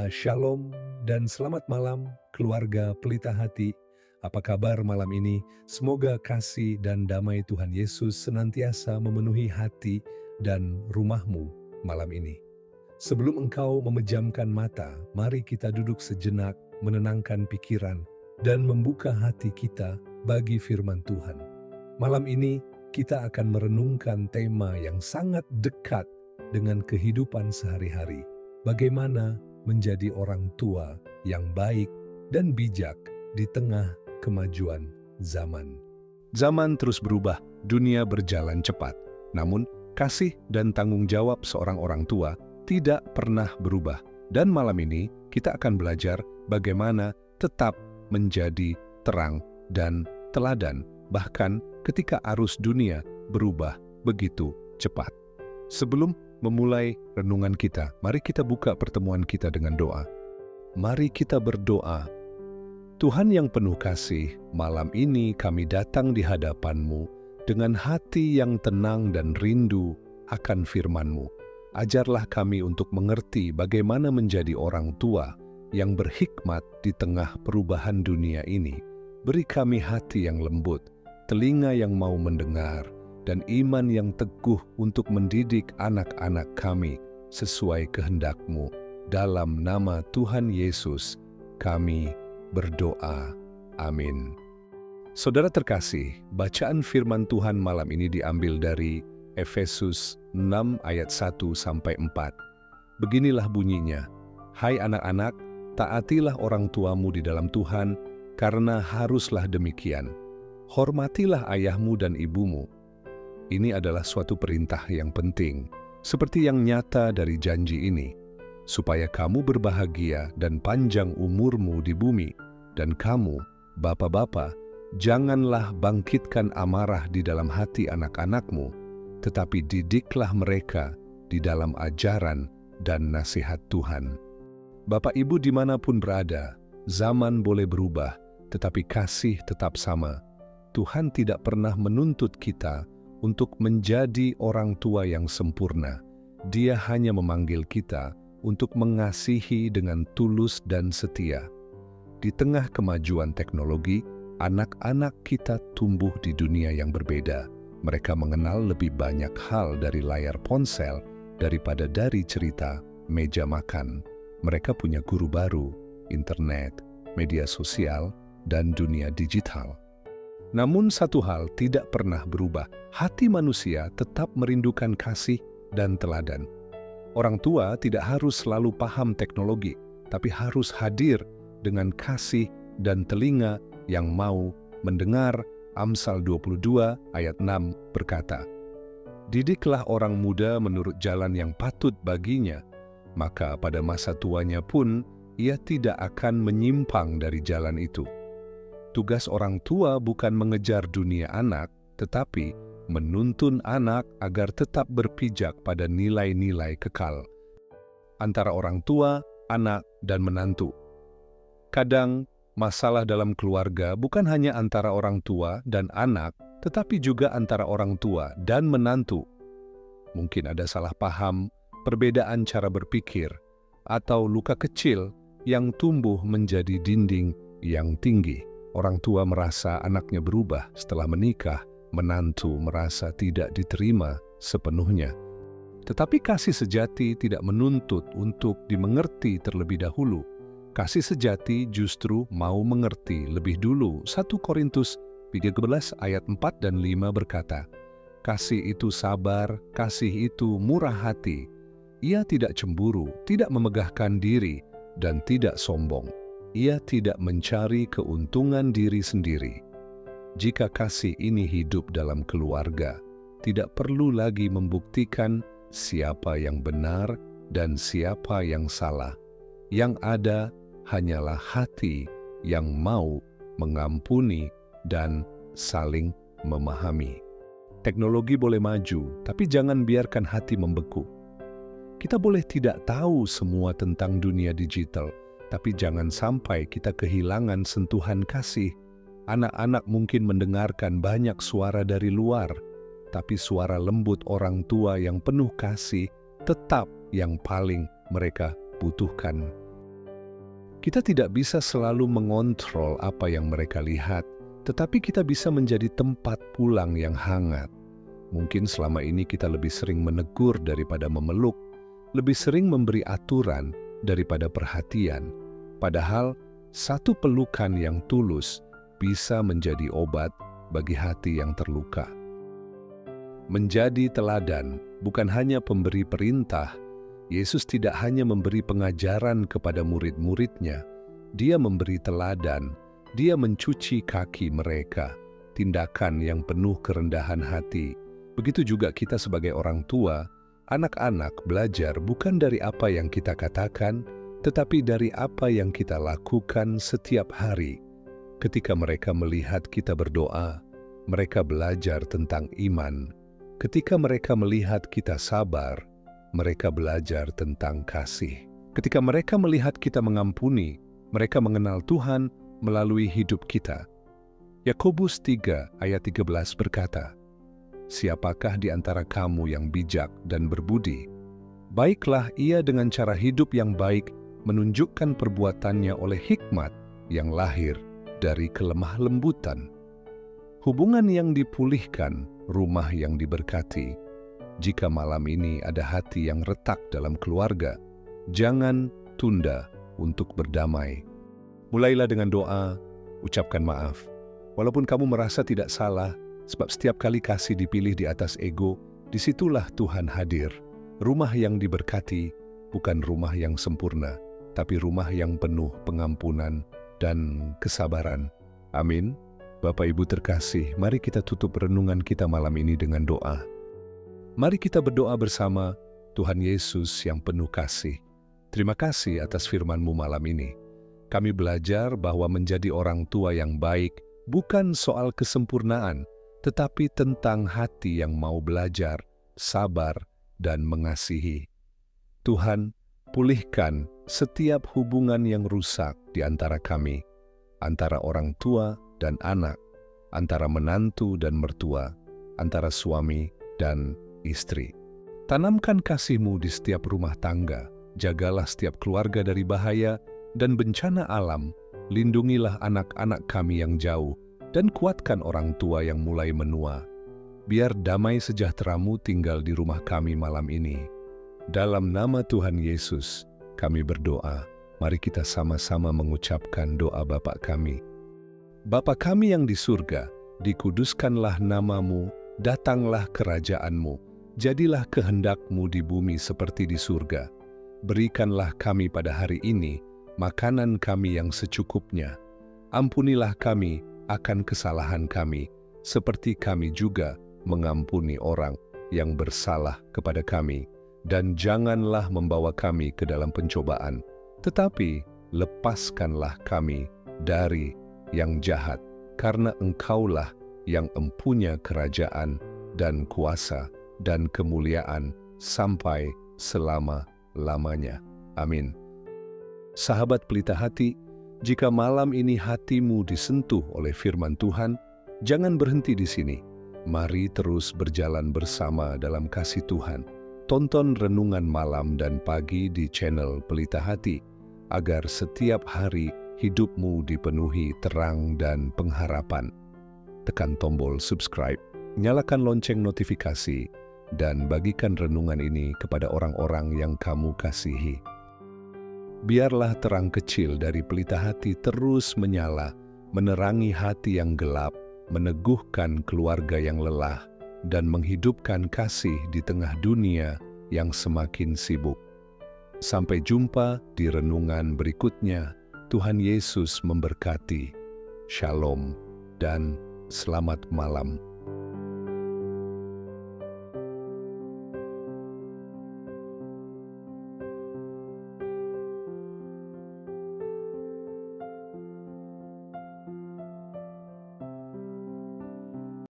Shalom dan selamat malam keluarga Pelita Hati. Apa kabar malam ini? Semoga kasih dan damai Tuhan Yesus senantiasa memenuhi hati dan rumahmu malam ini. Sebelum engkau memejamkan mata, mari kita duduk sejenak, menenangkan pikiran, dan membuka hati kita bagi firman Tuhan. Malam ini kita akan merenungkan tema yang sangat dekat dengan kehidupan sehari-hari. Bagaimana menjadi orang tua yang baik dan bijak di tengah kemajuan zaman. Zaman terus berubah, dunia berjalan cepat. Namun, kasih dan tanggung jawab seorang orang tua tidak pernah berubah. Dan malam ini kita akan belajar bagaimana tetap menjadi terang dan teladan, bahkan ketika arus dunia berubah begitu cepat. Sebelum memulai renungan kita, mari kita buka pertemuan kita dengan doa. Mari kita berdoa. Tuhan yang penuh kasih, malam ini kami datang di hadapan-Mu dengan hati yang tenang dan rindu akan firman-Mu. Ajarlah kami untuk mengerti bagaimana menjadi orang tua yang berhikmat di tengah perubahan dunia ini. Beri kami hati yang lembut, telinga yang mau mendengar, dan iman yang teguh untuk mendidik anak-anak kami sesuai kehendak-Mu. Dalam nama Tuhan Yesus, kami berdoa. Amin. Saudara terkasih, bacaan firman Tuhan malam ini diambil dari Efesus 6 ayat 1-4. Beginilah bunyinya, "Hai anak-anak, taatilah orang tuamu di dalam Tuhan, karena haruslah demikian. Hormatilah ayahmu dan ibumu." Ini adalah suatu perintah yang penting, seperti yang nyata dari janji ini, supaya kamu berbahagia dan panjang umurmu di bumi, dan kamu, bapak-bapak, janganlah bangkitkan amarah di dalam hati anak-anakmu, tetapi didiklah mereka di dalam ajaran dan nasihat Tuhan. Bapak Ibu dimanapun berada, zaman boleh berubah, tetapi kasih tetap sama. Tuhan tidak pernah menuntut kita untuk menjadi orang tua yang sempurna. Dia hanya memanggil kita untuk mengasihi dengan tulus dan setia. Di tengah kemajuan teknologi, anak-anak kita tumbuh di dunia yang berbeda. Mereka mengenal lebih banyak hal dari layar ponsel daripada dari cerita meja makan. Mereka punya guru baru, internet, media sosial, dan dunia digital. Namun satu hal tidak pernah berubah, hati manusia tetap merindukan kasih dan teladan. Orang tua tidak harus selalu paham teknologi, tapi harus hadir dengan kasih dan telinga yang mau mendengar. Amsal 22 ayat 6 berkata, "Didiklah orang muda menurut jalan yang patut baginya, maka pada masa tuanya pun ia tidak akan menyimpang dari jalan itu." Tugas orang tua bukan mengejar dunia anak, tetapi menuntun anak agar tetap berpijak pada nilai-nilai kekal. Antara orang tua, anak, dan menantu. Kadang, masalah dalam keluarga bukan hanya antara orang tua dan anak, tetapi juga antara orang tua dan menantu. Mungkin ada salah paham, perbedaan cara berpikir, atau luka kecil yang tumbuh menjadi dinding yang tinggi. Orang tua merasa anaknya berubah setelah menikah, menantu merasa tidak diterima sepenuhnya. Tetapi kasih sejati tidak menuntut untuk dimengerti terlebih dahulu. Kasih sejati justru mau mengerti lebih dulu. 1 Korintus 13 ayat 4 dan 5 berkata, "Kasih itu sabar, kasih itu murah hati. Ia tidak cemburu, tidak memegahkan diri, dan tidak sombong. Ia tidak mencari keuntungan diri sendiri." Jika kasih ini hidup dalam keluarga, tidak perlu lagi membuktikan siapa yang benar dan siapa yang salah. Yang ada hanyalah hati yang mau mengampuni dan saling memahami. Teknologi boleh maju, tapi jangan biarkan hati membeku. Kita boleh tidak tahu semua tentang dunia digital, tapi jangan sampai kita kehilangan sentuhan kasih. Anak-anak mungkin mendengarkan banyak suara dari luar, tapi suara lembut orang tua yang penuh kasih tetap yang paling mereka butuhkan. Kita tidak bisa selalu mengontrol apa yang mereka lihat, tetapi kita bisa menjadi tempat pulang yang hangat. Mungkin selama ini kita lebih sering menegur daripada memeluk, lebih sering memberi aturan daripada perhatian. Padahal, satu pelukan yang tulus bisa menjadi obat bagi hati yang terluka. Menjadi teladan bukan hanya pemberi perintah. Yesus tidak hanya memberi pengajaran kepada murid-muridnya. Dia memberi teladan. Dia mencuci kaki mereka. Tindakan yang penuh kerendahan hati. Begitu juga kita sebagai orang tua, anak-anak belajar bukan dari apa yang kita katakan, tetapi dari apa yang kita lakukan setiap hari. Ketika mereka melihat kita berdoa, mereka belajar tentang iman. Ketika mereka melihat kita sabar, mereka belajar tentang kasih. Ketika mereka melihat kita mengampuni, mereka mengenal Tuhan melalui hidup kita. Yakobus 3 ayat 13 berkata, "Siapakah di antara kamu yang bijak dan berbudi? Baiklah ia dengan cara hidup yang baik menunjukkan perbuatannya oleh hikmat yang lahir dari kelemah lembutan." Hubungan yang dipulihkan, rumah yang diberkati. Jika malam ini ada hati yang retak dalam keluarga, jangan tunda untuk berdamai. Mulailah dengan doa, ucapkan maaf. Walaupun kamu merasa tidak salah, sebab setiap kali kasih dipilih di atas ego, disitulah Tuhan hadir. Rumah yang diberkati bukan rumah yang sempurna, tapi rumah yang penuh pengampunan dan kesabaran. Amin. Bapak Ibu terkasih, mari kita tutup renungan kita malam ini dengan doa. Mari kita berdoa bersama. Tuhan Yesus yang penuh kasih, terima kasih atas firman-Mu malam ini. Kami belajar bahwa menjadi orang tua yang baik bukan soal kesempurnaan, tetapi tentang hati yang mau belajar, sabar, dan mengasihi. Tuhan, pulihkan setiap hubungan yang rusak di antara kami, antara orang tua dan anak, antara menantu dan mertua, antara suami dan istri. Tanamkan kasih-Mu di setiap rumah tangga, jagalah setiap keluarga dari bahaya dan bencana alam, lindungilah anak-anak kami yang jauh, dan kuatkan orang tua yang mulai menua. Biar damai sejahtera-Mu tinggal di rumah kami malam ini. Dalam nama Tuhan Yesus, kami berdoa. Mari kita sama-sama mengucapkan doa Bapa kami. Bapa kami yang di surga, dikuduskanlah nama-Mu, datanglah kerajaan-Mu. Jadilah kehendak-Mu di bumi seperti di surga. Berikanlah kami pada hari ini makanan kami yang secukupnya. Ampunilah kami akan kesalahan kami, seperti kami juga mengampuni orang yang bersalah kepada kami. Dan janganlah membawa kami ke dalam pencobaan, tetapi lepaskanlah kami dari yang jahat, karena Engkaulah yang empunya kerajaan dan kuasa dan kemuliaan sampai selama-lamanya. Amin. Sahabat pelita hati, jika malam ini hatimu disentuh oleh firman Tuhan, jangan berhenti di sini. Mari terus berjalan bersama dalam kasih Tuhan. Tonton renungan malam dan pagi di channel Pelita Hati, agar setiap hari hidupmu dipenuhi terang dan pengharapan. Tekan tombol subscribe, nyalakan lonceng notifikasi, dan bagikan renungan ini kepada orang-orang yang kamu kasihi. Biarlah terang kecil dari Pelita Hati terus menyala, menerangi hati yang gelap, meneguhkan keluarga yang lelah, dan menghidupkan kasih di tengah dunia yang semakin sibuk. Sampai jumpa di renungan berikutnya. Tuhan Yesus memberkati. Shalom dan selamat malam.